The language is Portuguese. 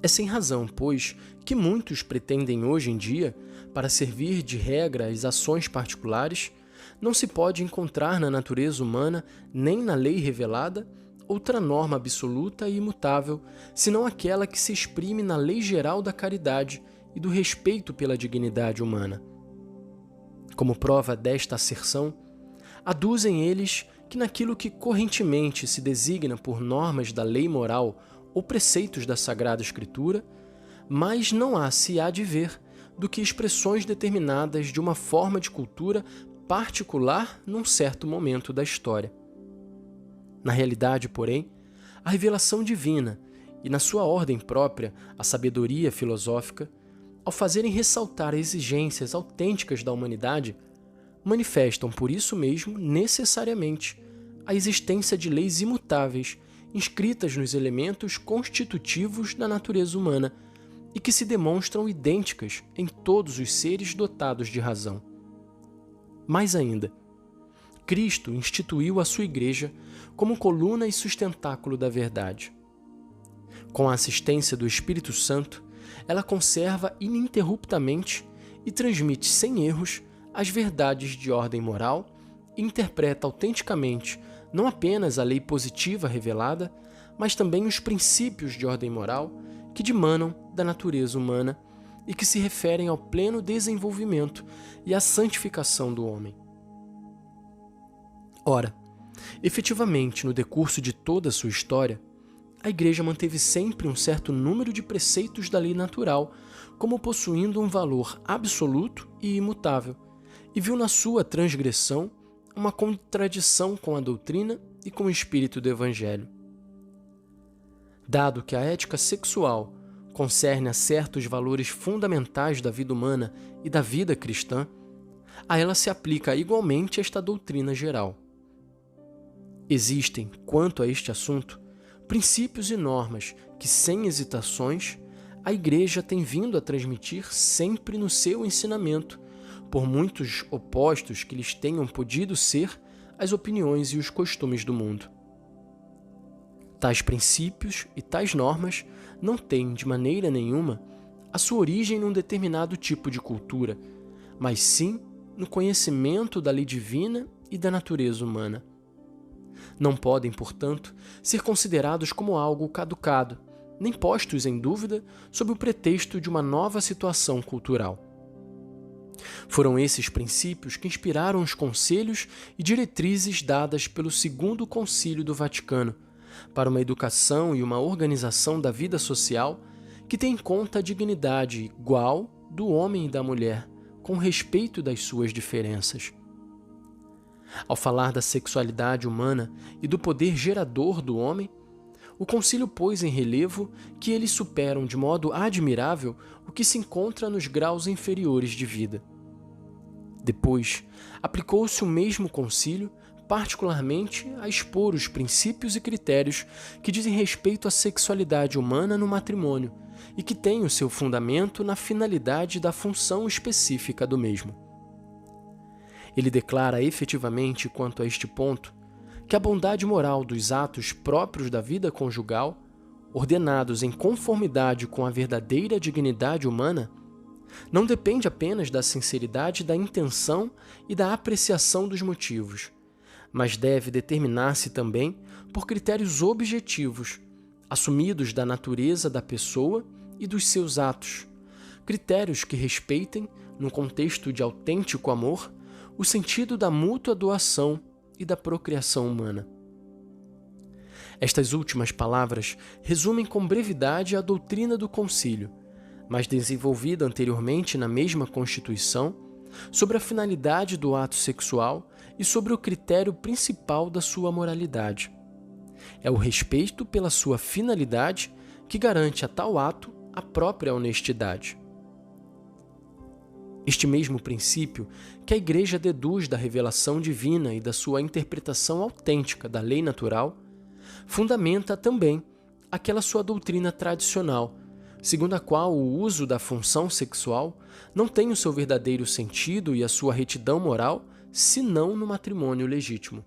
É sem razão, pois, que muitos pretendem hoje em dia, para servir de regra às ações particulares, não se pode encontrar na natureza humana, nem na lei revelada, outra norma absoluta e imutável, senão aquela que se exprime na lei geral da caridade e do respeito pela dignidade humana. Como prova desta asserção, aduzem eles que naquilo que correntemente se designa por normas da lei moral ou preceitos da Sagrada Escritura, mais não se há de ver do que expressões determinadas de uma forma de cultura particular num certo momento da história. Na realidade, porém, a revelação divina e, na sua ordem própria, a sabedoria filosófica, ao fazerem ressaltar exigências autênticas da humanidade, manifestam por isso mesmo, necessariamente, a existência de leis imutáveis inscritas nos elementos constitutivos da natureza humana e que se demonstram idênticas em todos os seres dotados de razão. Mais ainda, Cristo instituiu a sua Igreja como coluna e sustentáculo da verdade. Com a assistência do Espírito Santo, ela conserva ininterruptamente e transmite sem erros as verdades de ordem moral e interpreta autenticamente não apenas a lei positiva revelada, mas também os princípios de ordem moral que dimanam da natureza humana e que se referem ao pleno desenvolvimento e à santificação do homem. Ora, efetivamente, no decurso de toda a sua história, a Igreja manteve sempre um certo número de preceitos da lei natural como possuindo um valor absoluto e imutável, e viu na sua transgressão uma contradição com a doutrina e com o espírito do Evangelho. Dado que a ética sexual concerne a certos valores fundamentais da vida humana e da vida cristã, a ela se aplica igualmente esta doutrina geral. Existem, quanto a este assunto, princípios e normas que, sem hesitações, a Igreja tem vindo a transmitir sempre no seu ensinamento, por muitos opostos que lhes tenham podido ser as opiniões e os costumes do mundo. Tais princípios e tais normas não têm, de maneira nenhuma, a sua origem num determinado tipo de cultura, mas sim no conhecimento da lei divina e da natureza humana. Não podem, portanto, ser considerados como algo caducado, nem postos em dúvida sob o pretexto de uma nova situação cultural. Foram esses princípios que inspiraram os conselhos e diretrizes dadas pelo Segundo Concílio do Vaticano para uma educação e uma organização da vida social que tem em conta a dignidade igual do homem e da mulher, com respeito das suas diferenças. Ao falar da sexualidade humana e do poder gerador do homem, o concílio pôs em relevo que eles superam de modo admirável o que se encontra nos graus inferiores de vida. Depois, aplicou-se o mesmo concílio, particularmente a expor os princípios e critérios que dizem respeito à sexualidade humana no matrimônio e que têm o seu fundamento na finalidade da função específica do mesmo. Ele declara efetivamente, quanto a este ponto, que a bondade moral dos atos próprios da vida conjugal, ordenados em conformidade com a verdadeira dignidade humana, não depende apenas da sinceridade da intenção e da apreciação dos motivos, mas deve determinar-se também por critérios objetivos, assumidos da natureza da pessoa e dos seus atos, critérios que respeitem, num contexto de autêntico amor, o sentido da mútua doação e da procriação humana. Estas últimas palavras resumem com brevidade a doutrina do concílio, mas desenvolvida anteriormente na mesma Constituição, sobre a finalidade do ato sexual e sobre o critério principal da sua moralidade. É o respeito pela sua finalidade que garante a tal ato a própria honestidade. Este mesmo princípio que a Igreja deduz da revelação divina e da sua interpretação autêntica da lei natural, fundamenta também aquela sua doutrina tradicional, segundo a qual o uso da função sexual não tem o seu verdadeiro sentido e a sua retidão moral, senão no matrimônio legítimo.